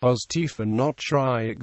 Os tiefer not schrei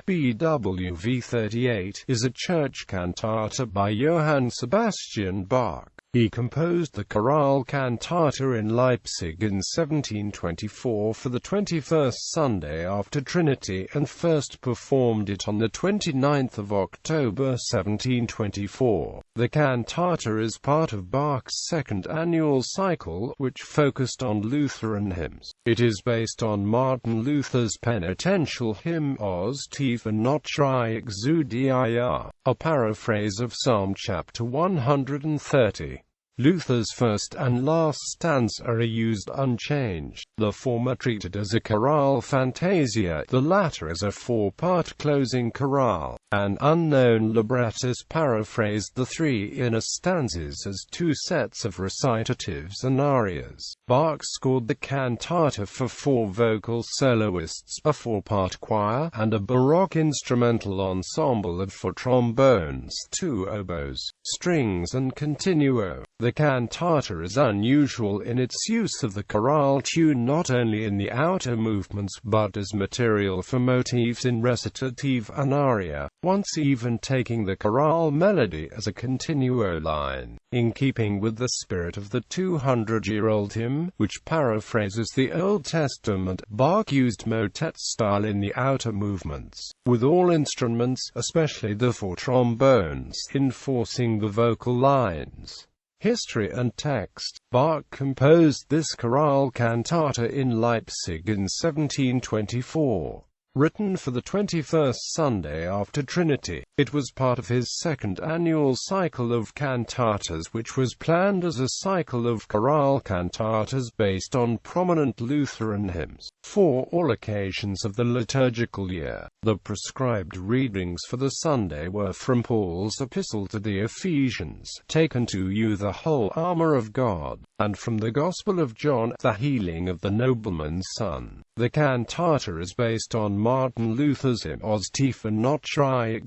BWV 38 is a church cantata by Johann Sebastian Bach. He composed the chorale cantata in Leipzig in 1724 for the 21st Sunday after Trinity and first performed it on the 29th of October 1724. The cantata is part of Bach's second annual cycle, which focused on Lutheran hymns. It is based on Martin Luther's penitential hymn Os tiefer not schrei, a paraphrase of Psalm chapter 130. Luther's first and last stanza are used unchanged, the former treated as a chorale fantasia, the latter as a four-part closing chorale. An unknown librettist paraphrased the three inner stanzas as two sets of recitatives and arias. Bach scored the cantata for four vocal soloists, a four-part choir, and a Baroque instrumental ensemble of four trombones, two oboes, strings and continuo. The cantata is unusual in its use of the chorale tune not only in the outer movements but as material for motifs in recitative and aria, once even taking the chorale melody as a continuo line. In keeping with the spirit of the 200-year-old hymn, which paraphrases the Old Testament, Bach used motet style in the outer movements, with all instruments, especially the four trombones, enforcing the vocal lines. History and text. Bach composed this chorale cantata in Leipzig in 1724. Written for the 21st Sunday after Trinity, it was part of his second annual cycle of cantatas, which was planned as a cycle of chorale cantatas based on prominent Lutheran hymns, for all occasions of the liturgical year. The prescribed readings for the Sunday were from Paul's epistle to the Ephesians, "Take unto you the whole armor of God," and from the Gospel of John, "The healing of the nobleman's son." The cantata is based on Martin Luther's hymn Os tiefer not schrei,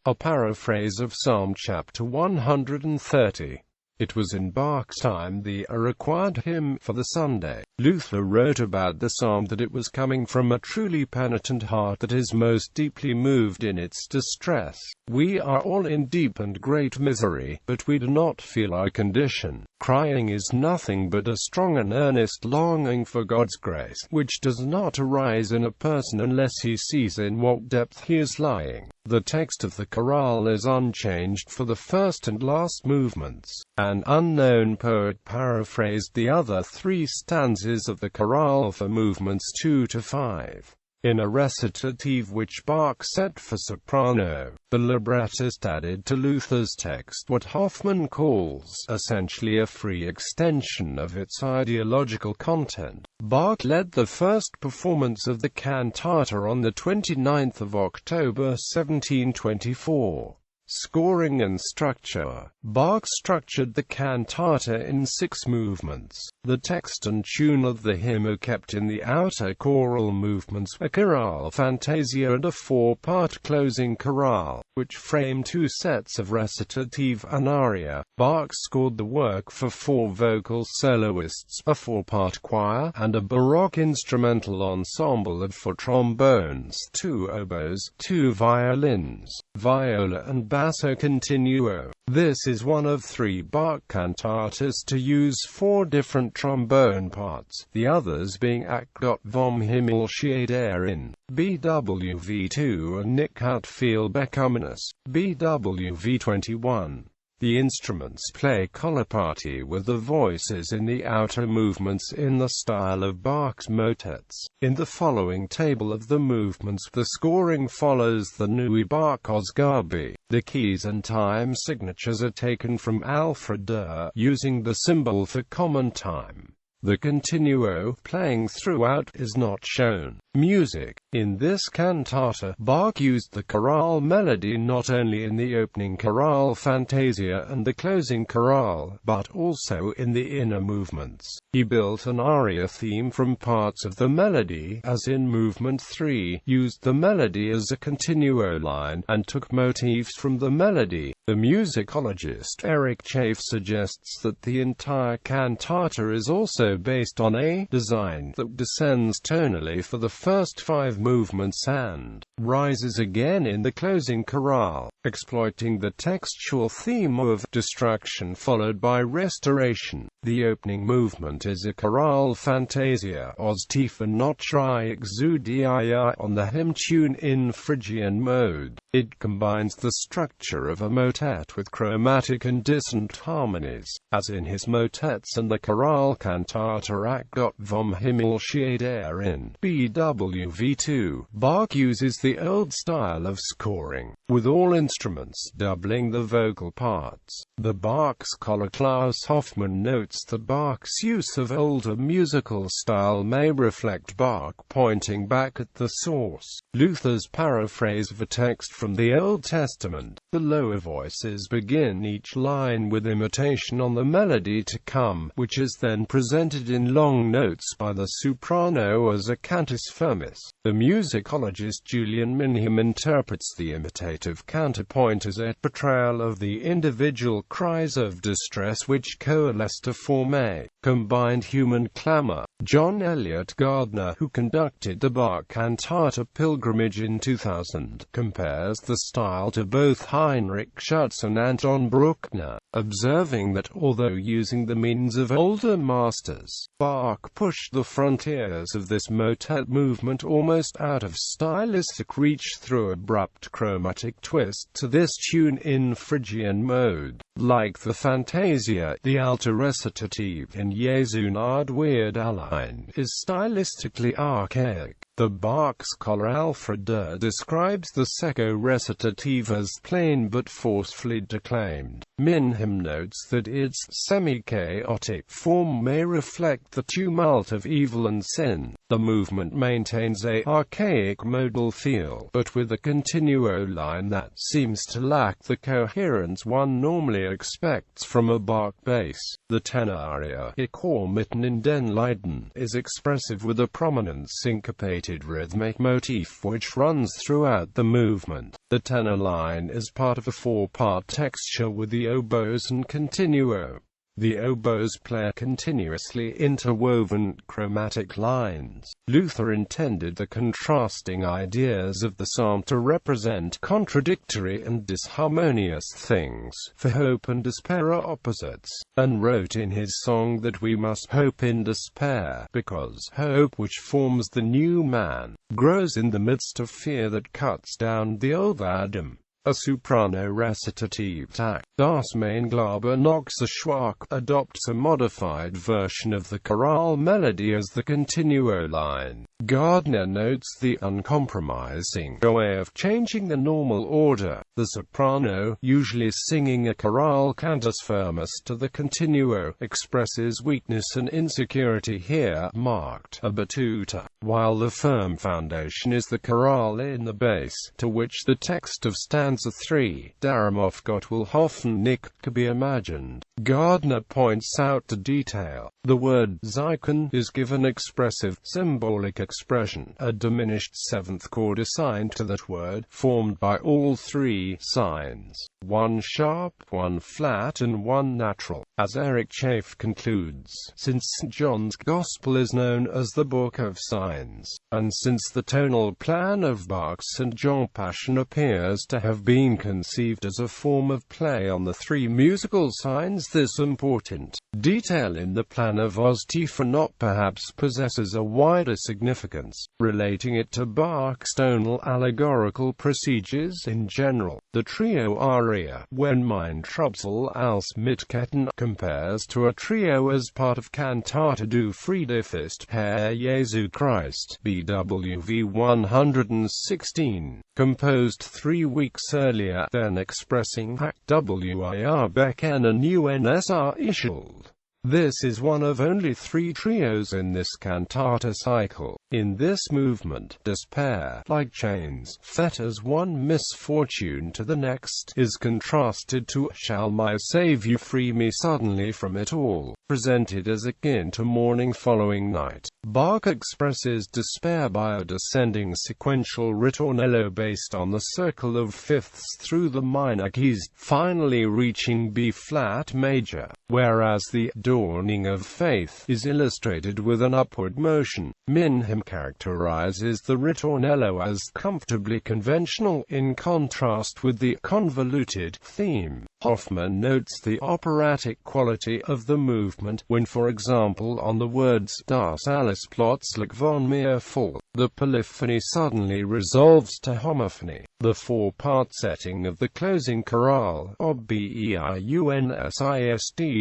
a paraphrase of Psalm chapter 130. It was in Bach's time the required hymn for the Sunday. Luther wrote about the psalm that it was coming from a truly penitent heart that is most deeply moved in its distress. We are all in deep and great misery, but we do not feel our condition. Crying is nothing but a strong and earnest longing for God's grace, which does not arise in a person unless he sees in what depth he is lying. The text of the chorale is unchanged for the first and last movements. An unknown poet paraphrased the other three stanzas of the chorale for movements 2 to 5. In a recitative which Bach set for soprano, the librettist added to Luther's text what Hoffmann calls essentially a free extension of its ideological content. Bach led the first performance of the cantata on the 29th of October 1724. Scoring and structure. Bach structured the cantata in 6 movements. The text and tune of the hymn are kept in the outer choral movements, a chorale fantasia and a 4-part closing chorale, which frame 2 sets of recitative and aria. Bach scored the work for 4 vocal soloists, a 4-part choir, and a Baroque instrumental ensemble of 4 trombones, 2 oboes, 2 violins, viola and basso continuo. This is one of 3 Bach cantatas to use 4 different trombone parts, the others being Act vom Himmelsche in BWV 2 and Nicht hat viel Bekommenes, BWV 21. The instruments play colloparty with the voices in the outer movements in the style of Bach's motets. In the following table of the movements, the scoring follows the Neue Bach-Ausgabe. The keys and time signatures are taken from Alfred Durr, using the symbol for common time. The continuo, playing throughout, is not shown. Music. In this cantata, Bach used the chorale melody not only in the opening chorale fantasia and the closing chorale, but also in the inner movements. He built an aria theme from parts of the melody, as in movement 3, used the melody as a continuo line, and took motifs from the melody. The musicologist Eric Chafe suggests that the entire cantata is also ritornello based on a design that descends tonally for the first 5 movements and rises again in the closing chorale, exploiting the textual theme of distraction followed by restoration. The opening movement is a chorale fantasia os tiefer not schrei exudia on the hymn tune in Phrygian mode. It combines the structure of a motet with chromatic and dissonant harmonies, as in his motets and the chorale cantata Act Gott vom Himmel steht in BWV 2. Bach uses the old style of scoring, with all instruments doubling the vocal parts. The Bach scholar Klaus Hoffmann notes that Bach's use of older musical style may reflect Bach pointing back at the source. Luther's paraphrase of a text from the Old Testament. The lower voices begin each line with imitation on the melody to come, which is then presented in long notes by the soprano as a cantus firmis. The musicologist Julian Minham interprets the imitative counterpoint as a portrayal of the individual cries of distress which coalesce to form a combined human clamor. John Elliott Gardner, who conducted the Bach cantata pilgrimage in 2000, compares the style to both Heinrich Schütz and Anton Bruckner, observing that although using the means of older masters, Bach pushed the frontiers of this motet movement almost out of stylistic reach through abrupt chromatic twist to this tune in Phrygian mode. Like the Fantasia, the alto recitative in Jesu Nard Weird Allein is stylistically archaic. The Bach scholar Alfred Durr describes the secco recitative as plain but forcefully declaimed. Minham notes that its semi-chaotic form may reflect the tumult of evil and sin. The movement maintains a archaic modal feel, but with a continuo line that seems to lack the coherence one normally expects from a Bach bass. The tenor aria, Ich komm mitten in den Leiden, is expressive with a prominent syncopated rhythmic motif which runs throughout the movement. The tenor line is part of a 4-part texture with the oboes and continuo. The oboes play continuously interwoven chromatic lines. Luther intended the contrasting ideas of the psalm to represent contradictory and disharmonious things, for hope and despair are opposites, and wrote in his song that we must hope in despair, because hope, which forms the new man, grows in the midst of fear that cuts down the old Adam. A soprano recitative Takt, Das mein Glaube noch so schwach, adopts a modified version of the chorale melody as the continuo line. Gardner notes the uncompromising way of changing the normal order, the soprano, usually singing a chorale cantus firmus to the continuo, expresses weakness and insecurity here, marked a battuta, while the firm foundation is the chorale in the bass, to which the text of stanza 3, Darum auf Gott will hoffen nicht, can be imagined. Gardner points out the detail. The word Zeichen is given expressive, symbolic expression, a diminished 7th chord assigned to that word, formed by all 3 signs, 1 sharp, 1 flat and 1 natural. As Eric Chafe concludes, since St. John's Gospel is known as the Book of Signs, and since the tonal plan of Bach's St. John Passion appears to have been conceived as a form of play on the 3 musical signs, this important detail in the plan of Os tiefer not perhaps possesses a wider significance, relating it to Bach's tonal allegorical procedures in general. The trio aria, Wenn mein Trübsal als Mitketten, compares to a trio as part of Cantata du Friedefest, Herr Jesu Christ, BWV 116, composed 3 weeks earlier, then expressing Act wir bekennen unser Schuld. This is one of only 3 trios in this cantata cycle. In this movement, despair, like chains, fetters one misfortune to the next, is contrasted to Shall my Saviour free me suddenly from it all, presented as akin to morning following night. Bach expresses despair by a descending sequential ritornello based on the circle of fifths through the minor keys, finally reaching B-flat major, whereas the dawning of faith, is illustrated with an upward motion. Hymn characterizes the ritornello as comfortably conventional, in contrast with the convoluted theme. Hoffmann notes the operatic quality of the movement, when for example on the words Das alles plötzlich von mir fall, the polyphony suddenly resolves to homophony. The four-part setting of the closing chorale, ob beiunsist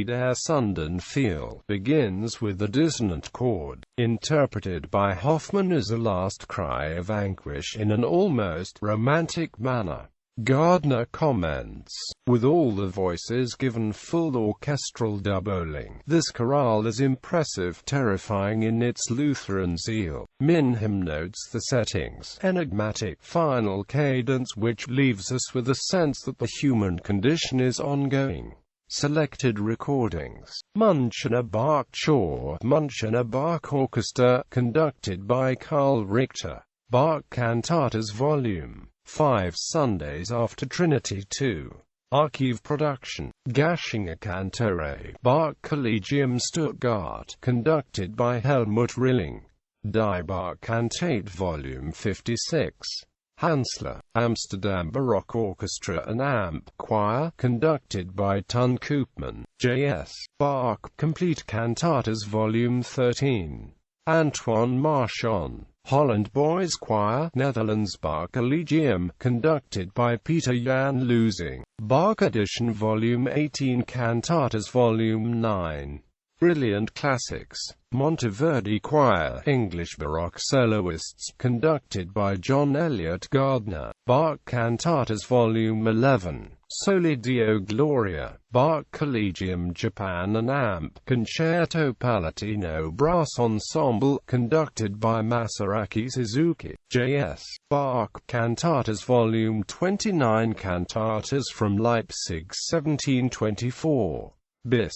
der Sunden fiel, begins with the dissonant chord, interpreted by Hoffmann as a last cry of anguish in an almost romantic manner. Gardner comments, with all the voices given full orchestral doubling, this chorale is impressive, terrifying in its Lutheran zeal. Hymn notes the setting's enigmatic final cadence, which leaves us with a sense that the human condition is ongoing. Selected recordings: Münchener Bachchor, Münchener Bach Orchestra, conducted by Karl Richter. Bach Cantatas Volume 5, Sundays after Trinity 2. Archive production. Gaschinger Cantoré. Bach Collegium Stuttgart, conducted by Helmut Rilling. Die Bach Cantate Volume 56. Hansler, Amsterdam Baroque Orchestra and Amp Choir, conducted by Ton Koopman, J.S. Bach, Complete Cantatas Volume 13. Antoine Marchand, Holland Boys Choir, Netherlands. Bach Collegium, conducted by Peter Jan Lusing. Bach Edition Volume 18, Cantatas Volume 9. Brilliant Classics. Monteverdi Choir, English Baroque soloists, conducted by John Elliott Gardner. Bach Cantatas Volume 11. Soli Deo Gloria. Bach Collegium Japan and Amp. Concerto Palatino Brass Ensemble, conducted by Masaraki Suzuki. J.S. Bach Cantatas Volume 29, Cantatas from Leipzig 1724. Bis.